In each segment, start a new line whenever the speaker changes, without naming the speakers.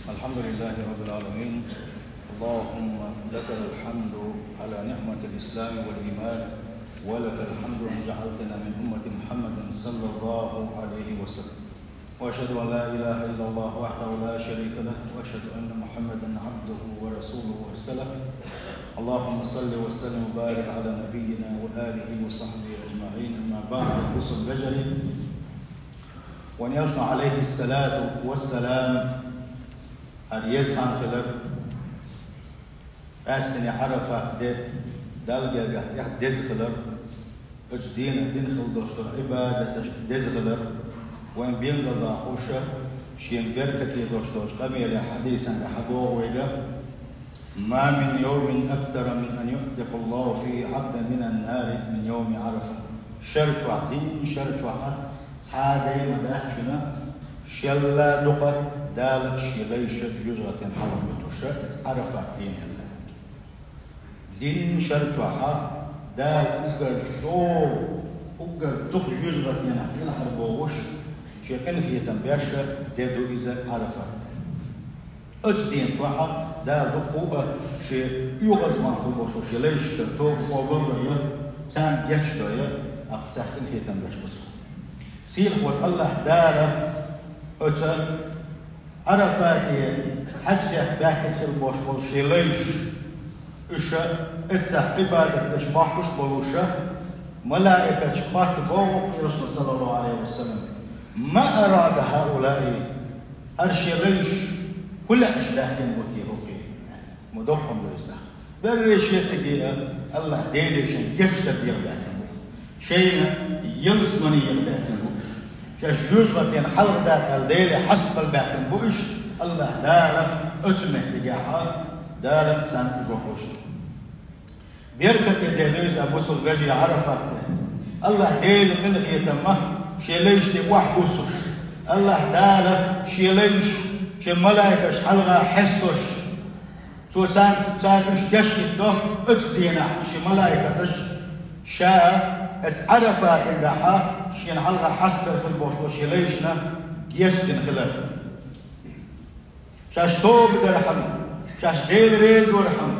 الحمد لله رب العالمين. اللهم لك الحمد على نعمة الإسلام والإيمان، ولك الحمد أن جعلتنا من أمة محمد صلى الله عليه وسلم. وأشهد أن لا إله إلا الله وحده لا شريك له، وأشهد أن محمدا عبده ورسوله وأرسله. اللهم صل وسلم وبارك على نبينا وآله وصحبه أجمعين. أما بعد، الرسل البجري ونيرجع عليه الصلاة والسلام يزعم خلال أستني عرفة دالجا دز خلال أجدين خلدوش عبادة دز خلال وين بينقل خوشة شين بركة دوش قبل حديثا لحبوه ويجا ما من يوم أكثر من أن يؤتق الله فيه عبدا من النار من يوم عرفة. شرط وعدين شرط وعد سعادة مداحشنا شلا دقت دالك شليش جزرة حرم بتوشة عرفة دين الله دين شرط وعد دال أقر شو أقر دق جزرة ينحكي حربوش شكل في تنبيشة دادو إذا عرفة أجدين شوحة دال دقوة شيء يغز ما خلوش وشليش ترتوب وبرية سان يشتري أقساخن في تنبيش بسو سيل والله دالة أتا عرفاتي حجة باكن خلبوش والشليش إشا إتا عبادة تشباح بلوشة ملائكة شباك بوق رسول صلى الله عليه وسلم. ما أراد هؤلاء الشليش كل أشباه كنبوتي مدوقهم بالإسلام بريش يتسقي الله ديليشن يجتب يغباكم شيء يلزمني يغباكم بوش شاش جوجغتين حلق داك الديلي حسب الباكم بوش الله دارك أتمه تقاحا دارك سان جوحوش بيركت ديليز أبو سلبجي عرفت الله ديلي من غيتمه شيليش تقوح بوسوش الله دارك شيليش شي ملايكة شحلغا حسوش تو تانش تشكت ده اتدينا شي ملايكة تش شاء اتعرفات اندحا شي نحلغا حسب في البوش وشي ليشنا يشتن خلال شاش توب درحم شاش ديل ريز ورحم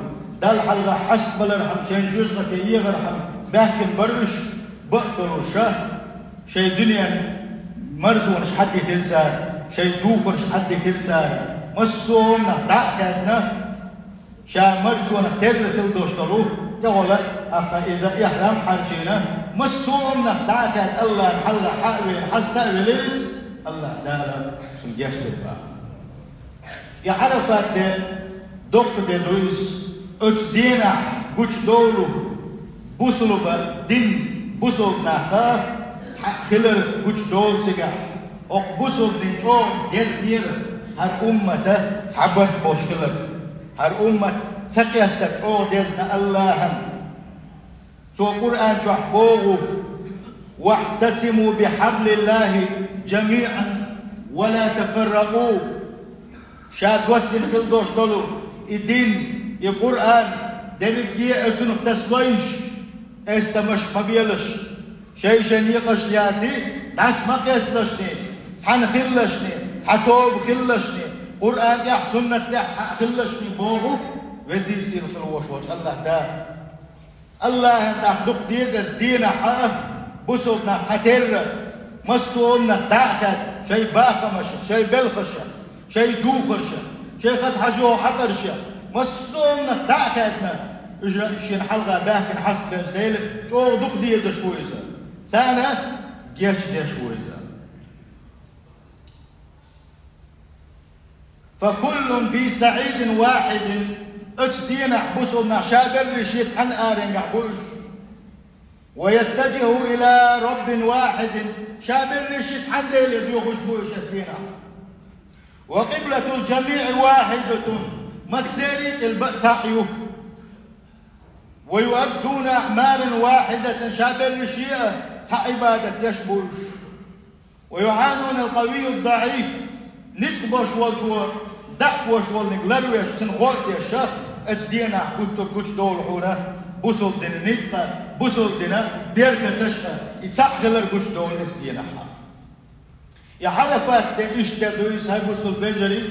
دال حلغا حسب الرحم شين جوزغة يغرحم باكن برش بقتلو شاه شي دنيا مرزونش حد تلسار شي دوخرش حد تلسار مسونا دعكتنا شا مرجونا تدرخل دوشتلو يقول أخا إذا إحرام حرجينا مسونا دعكت الله نحل حقوي حستقوي ليس الله دالا سنجيش بالباخ يا عرفات دي دوك دي دويس اتش دينا بوش دولو بوصلو دين بوصل ناخا خلر بوش دول سيقا بوصل دين جو دير هر أمته تعبت بوش خلر هر أمة تقيستك ديزنا الله سو القرآن جحبوه واحتسموا بحبل الله جميعا ولا تفرقوا شاد وسن خلدوش دولو الدين القرآن دلقية اتنو تسويش استمش قبيلش شي شنيقش لياتي داس ما قيستشني تحن خلشني تحتوب خلشني قرآن يح سنة يح خلشني بوغو وزي سير خلوش وجه الله دا الله تحدق ديغز دينا حق بسوبنا تحتر مسونا داخل شي باخمش شي بلخش شي دوخرش شي خس حجو حقرش مسونا داخلنا اجا شي حلقه باكن حسب جديل جو دق ديز شويزه سنه جيش دي شويزه فكل في سعيد واحد اتدين احبسنا شابر رشيت حن آرين احبوش ويتجه إلى رب واحد شابر رشيت حن ديل بيوخش بوش اسدينا وقبلة الجميع واحدة مسيري البأساحيو ويؤدون أعمالا واحدة شابر رشيئة عبادة يشبوش ويعانون القوي الضعيف نتبوش والجوار دعوش والنقلروش سنغوط يشاف اتدينا كنتو كوش دول حونا بوصل دينا نتقى بوصل دينا بيركا تشقى يتعقلر كوش دول اتدينا حا يا عرفات تيش تدويس هاي بوصل بجري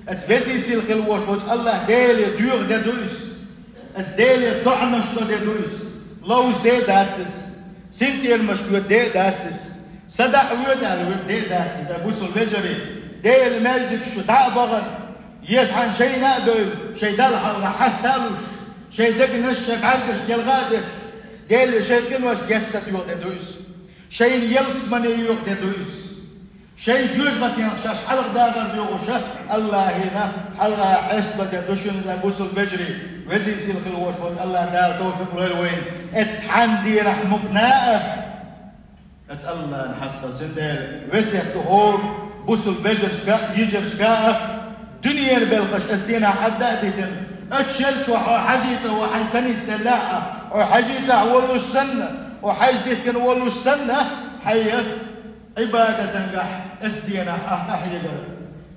اتبزي سيل خلوش وش الله ديلي ديوغ دادويس اس ديلي طعنش دادويس لوز دي داتس سنتي المشكوت دي داتس صدع ويدا الود دي داتس ابوس الفجري ديل مجدك شو تعبغن يسحن شي نقدر شي دلحل حستالوش شي دقنش شي عرقش ديال غادش ديل شي كنوش جستك يوغ دادويس شي يلس من يوغ دادويس شيء جوز ما تنخشاش حلق داغر بيوغوشة الله هنا حلقها حسبة دوشن زنبوس البجري وزي سيل خلوش وقت الله دار توفق لوين اتحان دي رحمك ناء ات الله نحسن تندل وزي تهور بوس البجر شكاء يجر شكاء دنيا بالخش اسدينا حدا ديتن اتشلت وحاجيته وحنسني استلاحة وحاجيته ولو السنة وحاجيته كان ولو السنة حيه عبادة تنجح اسدينا احيجر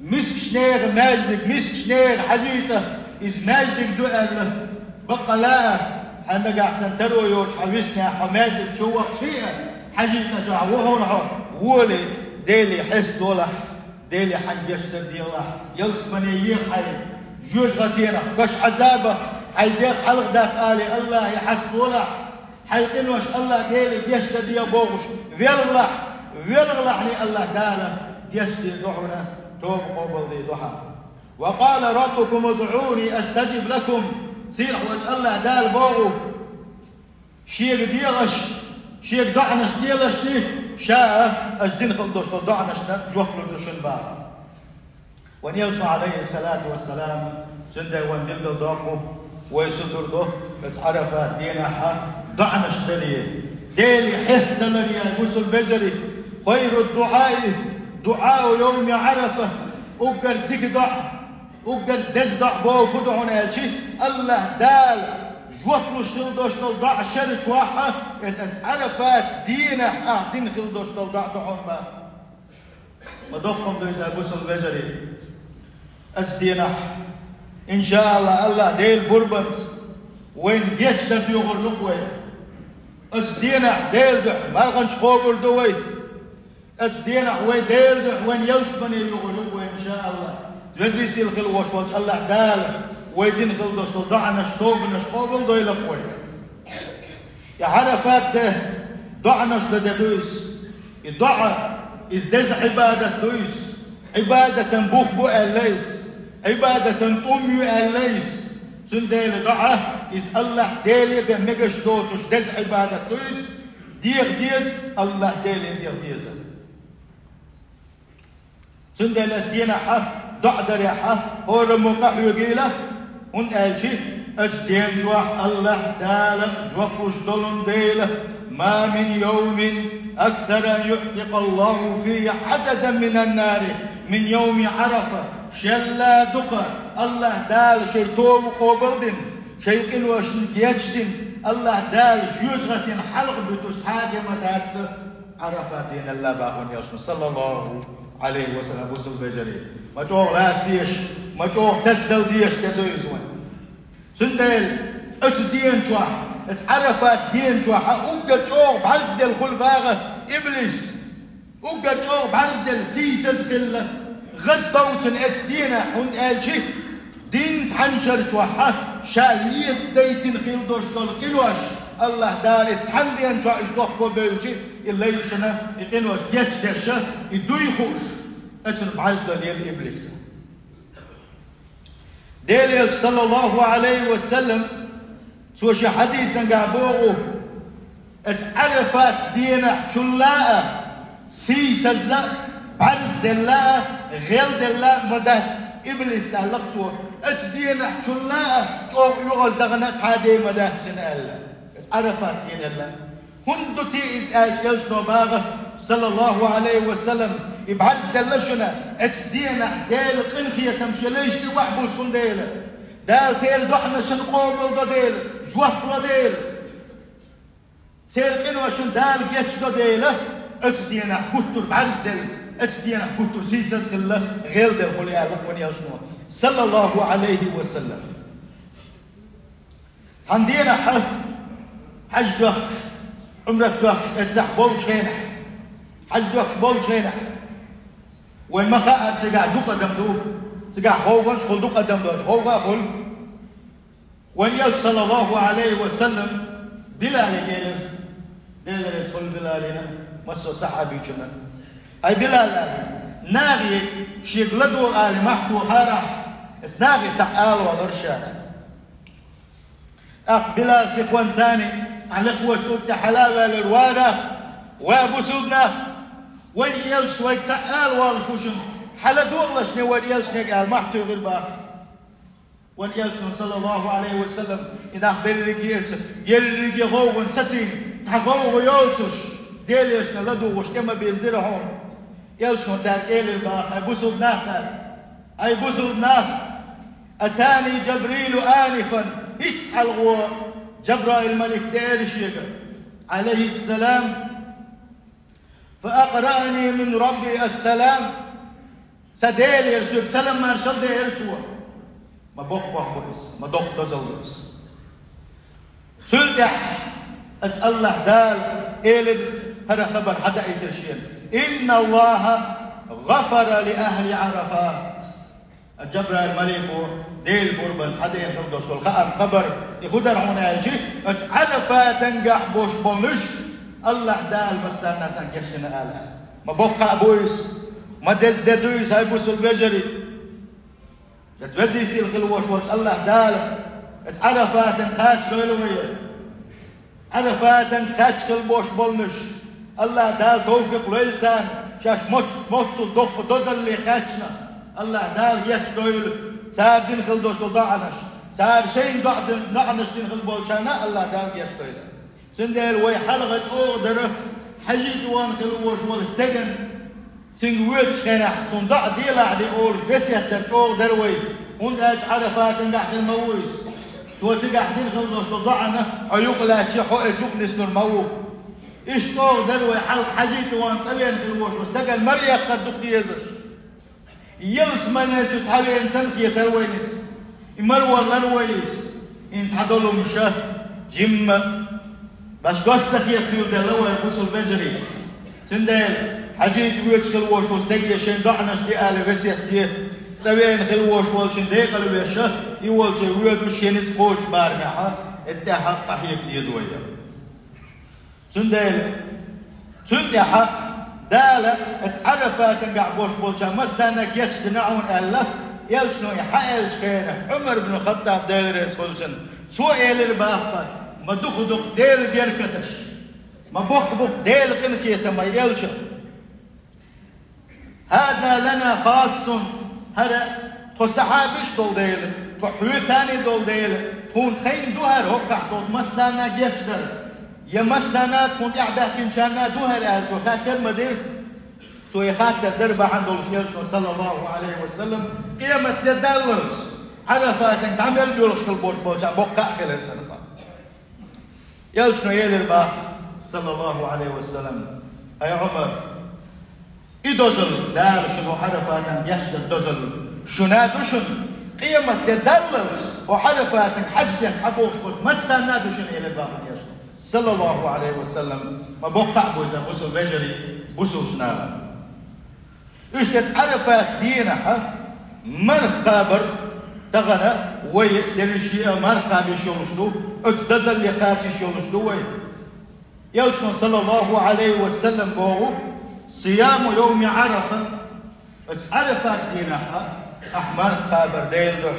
مسك شنير ماجدك مسك شنير حديثة إذ ماجدك دؤل بقى لا حنجح سنترو يوش حبيسنا حماجدك شوق فيها حديثة جعوهونها ولي ديلي حس دولح ديلي حنجشتر ديالله يلسمني يحي جوج غتينا باش عذابه حيدير حلق داك آلي الله يحس دولح حيقنوش الله ديلي ديشتر ديال بوغش فيالله ويلغلحني الله تعالى يشتي ضحنا توب قبل ذي ضحى وقال ربكم ادعوني استجب لكم سيح وجه الله دال بوغو شيك ديغش شيك دعنش ديغش دي شاء اجدين خلدوش دعنش جوحلو دوشن بار ونيوسع عليه الصلاة والسلام جنده ونبل ضعمه ويسدر ضه اتعرف دينها دعنش دليه ديلي حس دلريا يبوس البجري خير الدعاء دعاء يوم عرفة أقر ديك ضع أقر دز ضع بو كدعون هالشي الله دال جوطلو شتل ضع شرط واحة اساس عرفات دينه دين خلدو شتل ضع دعون ما دقم دويس أبوس البجري أجدينه إن شاء الله ديل بربنت وين جيتش درديو غرلقوي أجدينه ديل دح مالغنش قوبر دوي أجدينا وين دير وين يلسمني يقولوا إن شاء الله تجزي سيل خلوش وجه الله دال ويدين خلدوش ضعنا شطوبنا شقوبل دوي لقوي يا عرفات ده ضعنا شددويس الضع إزدز عبادة دويس عبادة تنبوخ بو الليس عبادة تنطومي الليس تنديل ضعه إز الله ديلي بمجش دوتش دز عبادة دويس دير ديز الله ديلي دير ديز تندل اسدينا حا دعدر يا حا هو المقح يقيله هن قالشي اسدين جوح الله داله جوح دولن ديله ما من يوم اكثر ان يحرق الله فيه حددا من النار من يوم عرفه شلا دقه الله دال شيطوم قوبردن شيقين وشن جيجدن الله دال جوزغة حلق بتسحاد مدات عرفاتين الله باهون يصن صلى الله عليه وسلم بوسل بجري ما جوه راس ديش ما جوه تسدل ديش كزويزون سندل اتدين جوا اتعرفات دين جوا اوجا جوه بعزدل خلفاغه ابليس اوجا جوه بعزدل سيسس كله غد بوتن اتدينا هون قال شي دين تحنشر جوا شاليت ديتن خيل دوش دول كيلوش الله دار تحندين جوا اجدوح بوبيلشي اللي يشنا يقينوش جيتش دشا يدو يخوش اتن بعزدل ديال ابليس ديال صلى الله عليه وسلم توشي حديثا قابوغو اتعرفت دينا شلاء سيسا بعرز دلاء غير دلاء مدات ابليس علقتو اتدينا شلاء توق يغز دغنات حادي مدات سنال اتعرفت دينا الله هندو تيز اجل شنوباغه صلى الله عليه وسلم يبعز دلشنا اتدينا ديل قنخية تمشي ليش دي وحبو سنديلة دال سيل دحنا شنقوم الدديل جوه الدديل سيل قنوة شن دال جيتش دديلة اتدينا كتر بعز دل اتدينا كتر سيسس خلا غير دل خلي ألق ونيا شنو صلى الله عليه وسلم عندنا حج دهش عمرك دهش اتزح بول شينح حج دهش بول شينح وين ما خاءت سجع دوقة دمدوه تقع هو شغل قدم دوج هو قول ونيل صلى الله عليه وسلم بلال قال دير يدخل بلالنا مسو صحابي كنا اي بلال ناغي شيغلدو قال محتو هرح اسناغي تعال ورشا بلال سيخوان ثاني تعلق وشوت حلاوه للوارث وابو سودنا وين يلش ويتسأل والشوشن حلا دوغلا شنو وين يلش قال محتو غير باخ وين يلش صلى الله عليه وسلم إذا بلرجيت يلرجي هو ستين تحقوا ويوتش ديلش نلدو وش كما بيزرهم يلش وتاع باخ أبو سودنا أي أبو سودنا أتاني جبريل آنفا يتحلغوا جبرائيل الملك ديرش عليه السلام فأقرأني من ربي السلام سديل يرسوك سلام ما رشد يرسوه ما بوك بوكس ما دوك دزلوس سلدح أتسأله دال إيلد هذا خبر حدا يترشين إن الله غفر لأهل عرفات الجبرائيل الملك ديل بوربن حدا يتردوس والخام خبر يخدر هنا يجي أتعرفات تنجح بوش بونش الله دال مسانا تنكشنا آلا ما بوقع بويس ما دزدويس هاي بوس البجري تتوزي سيل خلوش وش الله دال اتعرفات انقاتش غلوية عرفات انقاتش خلبوش بولنش الله دال توفيق ليلتان شاش موت دق دوزل اللي قاتشنا الله دال يتش دويل سار دين خلدوش وضعنش سار شيء ضعنش دين خلبوشانا الله دال يتش دويل سندل وي حلقة أقدر حجيت وان خلوش والستجن سنجويتش كنا صندوق ديلا دي أول بس يحتاج أقدر وي وانت عرفات نحن المويس شو تقع دين خلوش وضعنا عيوق لا شيء حق شوف نسنو المو إيش أقدر وي حلق حجيت وان سبين خلوش واستجن مريا قدوك ديزش يلس من جس حبي إنسان كي تروينس يمروا لرويس إنت حدولو مشاه جيم باش قصة يطير دلوا يبوسوا البجري سندل حجيت ويتش خلوش وستجي شين ضعنش دي آل بس يحتيه تبين خلوش والشين ديق البيشة يولش ويدو شين سبوش بارمحة اتحق طحيق دي زوية سندل دالة اتعرفت تنقع بوش بولشا مسانك يتشتنعون ألا يلشنو يحقلش خينه عمر بن الخطاب داير يسخلشن سوء للباقة ما دق ديل بيركتش ما بوق ديل قنكيته ما يلش هذا لنا خاص هذا تو صحابيش دول ديل تو حويتاني دول ديل تون خين دوهر هوقع دول مسانا جيتشدر يا مسانا تون يعبه كنشانا دوهر قال تو خاطر مدير تو يخاطر دربه عندهم شيخ صلى الله عليه وسلم قيمة تدلس عرفات تعمل بيولش البوش بوشا بوقع خلال سنة يلشنو يلربا صلى الله عليه وسلم أي عمر إدوزل دار شنو حرفات يشد دوزل شنادوشن قيمة تدلس وحرفات حجد حبوش مسا نادوشن يلربا يشد صلى الله عليه وسلم ما بوقع بوزا بوسو بجري بوسو شنالا إيش تسعرفات دينها مرقابر تغنى ويدرشي مرقى بشيولشلو اتدزل لقاتي شيولشلو وي يلشن صلى الله عليه وسلم بوغو صيام يوم عرفة اتعرفت دينها أحمر قابر ديل دح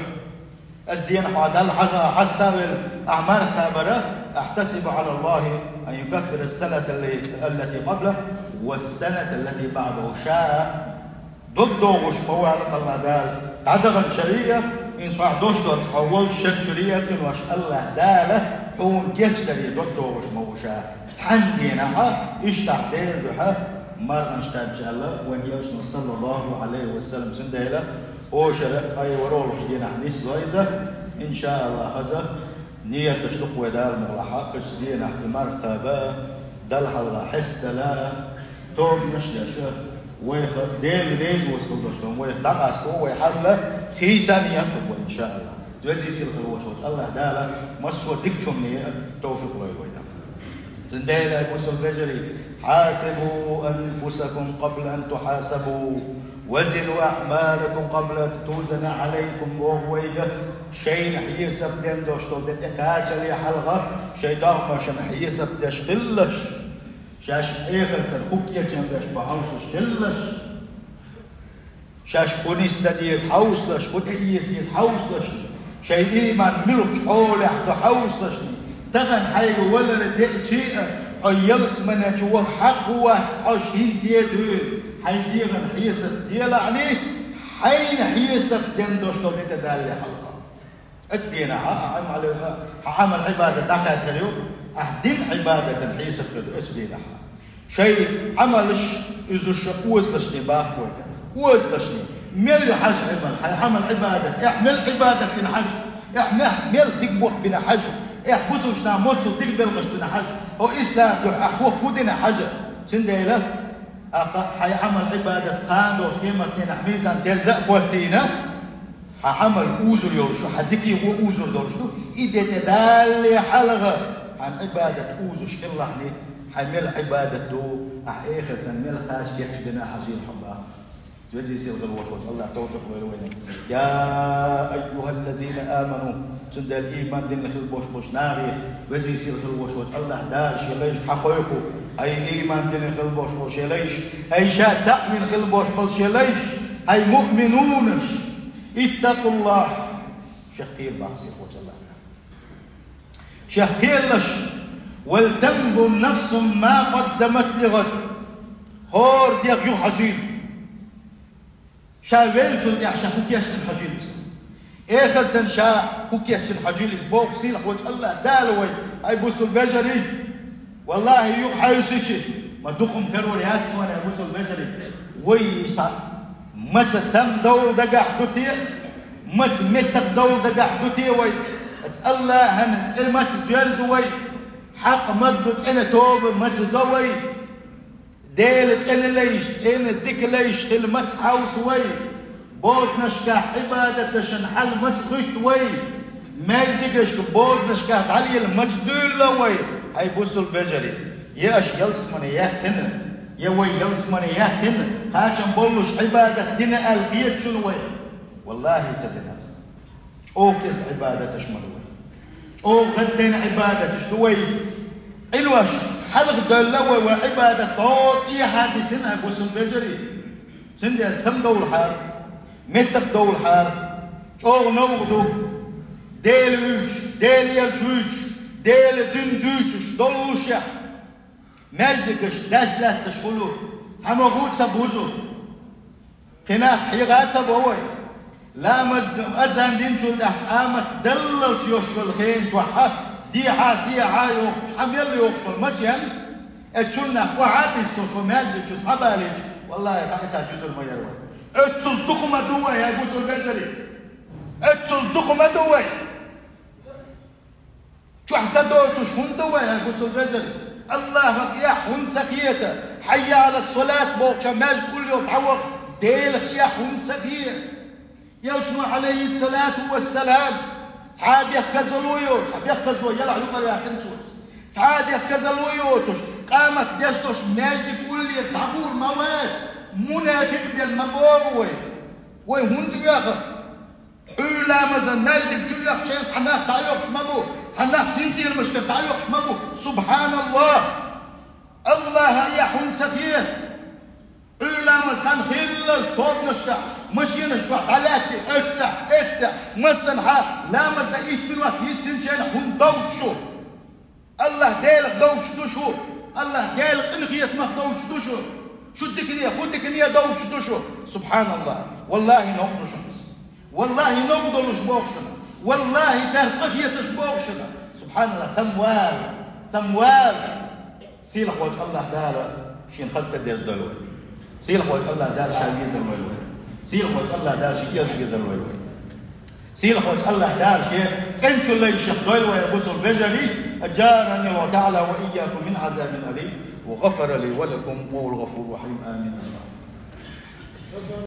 الدين حادل حستقبل أحمر قابرة أحتسب على الله أن يكفر السنة التي قبله والسنة التي بعده شاء ضده وش موعد الله دال عدغن شرية إن صح دوشتو تحول شرية وش الله داله حون كيشتري ضده وش موشا تحندينا إيش تحدير بها مرة نشتاب الله وين يوشنا صلى الله عليه وسلم سنديله أو شرق أي ورول دينا حديث وإذا إن شاء الله هذا نية تشتق ودار مغلحة قش دينا مرتبة دلح الله حس لا توم نشلشه ويخ ديل ريز وسكوتشتون ويخدعستو ويحل خيسانية إن شاء الله توزي سيل الوشوش الله دالا مسوا دكتم نية توفيق ويويدا تنديل مسوا الرجري حاسبوا أنفسكم قبل أن تحاسبوا وزنوا أعمالكم قبل توزن عليكم وهويدا شيء حيسب دين دوشتو دين إقاجة لي حلقة شيء داغما شن حيسب داش قلش شاش إيغر تنخوكيا جنبش بحوصش قلش شاش كونيستا ديس حوصلش كتئيس ديس حوصلش شيء إيمان ملوك حول أحدو حوصلش تغن حيق ولا لديك شيء حيلس من جوا حق واحد هينتيدو حيديغن حيسب ديال عليه حين حيسب دين دوشتو دين تدالي حلقة اجدينا عمل عبادة داخل اليوم أهدين عبادة حيسب اجدينا شيء عملش إذا وزلشني باخ وزلشني ميل حج عمل عبادة احمل عبادة بنا حج احمل تقبوح بنا حج احبسوا شنا موتسو تقبل مش بنا حج او إسلام أخوه كودنا حج سندي له حي عمل عبادة قاندوش كيما كنا حميزان تلزق بوتينا عمل أوزر يورشو حدكي هو أوزر دورشو إذا تدالي حلقة عن عبادة أوزر شكله لي حمل عبادة دو آخر تنميل خاش يكتبنا حجين حباه جزي سير الوشوش الله توفق ويلوين يا أيها الذين آمنوا سند الإيمان دين خل بوش بوش ناري جزي سير الوشوش الله دارش يليش حقيقه أي إيمان دين خل بوش بوش يليش أي شات سأمن خل بوش بوش يليش أي مؤمنونش اتقوا الله شخير بحسي خوش الله شخير لش ولتنظر نفس ما قدمت لغد هور ديك يو حجين شاويل جل دي عشان خوكياش الحجين اخر تنشا خوكياش الحجين بوق سيلح وجه الله دالوي اي بوسو البجري والله يو حيوسيشي ما دخم كروريات وانا بوسو البجري ويسا مت سم دول دقا حدوتي مت متق دول دقا حدوتي وي الله هن مت جرزوي حق مدو تسنة توب متزوي ديل تسنة ليش تسنة ديك ليش تل متحاوس وي بود نشكا عبادة شنحل متخيط وي ما يدقش بود نشكا علي المجدول وي هاي بوسو البجري ياش يلسمني يهتن يوي يلسمني يهتن هاشم بولوش عبادة دينا القيت شنو وي والله تدنا او كيس عبادة تشمل وي او غدين عبادة شنوي علوش حلق دلوي وعبادة طوطي حادي سنة بوسم بجري سندي سم دول حار متق دول حار او نوغدو ديل ويش ديل يلشوش ديل دين دوشش دولوشا مجدكش داسلات تشغلو تحمغوت سبوزو قناح حيغات سبوي لا مزد أزهم دين شو ده قامت دلت يشغل خين شو حق دي حاسية عايو حمل يوقفل مشيان اتشلنا وعادي السوشو مادي شو صحبها ليش والله يا ساعتها جزر ما يروي اتصلتكم دوي يا بوسو البشري اتصلتكم دوي شو حسدوتو شون دوي يا بوسو البشري الله يا حون سكيته حي على الصلاة بوك ماج كل يوم تعوق ديل يا حون سكيه يوشنو عليه الصلاة والسلام تعاد يخكزلويو تعاد يخكزلو يلا يقول يا كنتوت تعاد يخكزلويو قامت ديشتوش ماجد يقول لي تعبور موات منافق ديال مبوي وي هوند ياخذ حولا مازال ماجد جل لك شي تحناخ تعيوش مبو تحناخ سنتير مش تعيوش مبو سبحان الله الله يا حون سفيه إلا مسحن خلل صوت نشتع مشي نشتع علاتي اتع مسنحا لا مسنا إيش من وقت يسنشين هم دوتشو الله ديلك دوتشو الله ديلك إنخية مخ دوتشو شو الدكنية خد دكنية دوتشو سبحان الله والله نقضو شمس والله نقضو لشبوكشنا والله ترقفية تشبوكشنا سبحان الله سموال سيلح وجه الله دالا شين خزك ديز دلوي سيلح وجه الله دار شايز الويلوي سيلح وجه الله دار شيز الويلوي سيلح وجه الله دار شيء تنشل لي الشيخ دويلوي بوسو البجري أجارني وتعالى وإياكم من عذاب أليم وغفر لي ولكم وهو الغفور الرحيم آمين.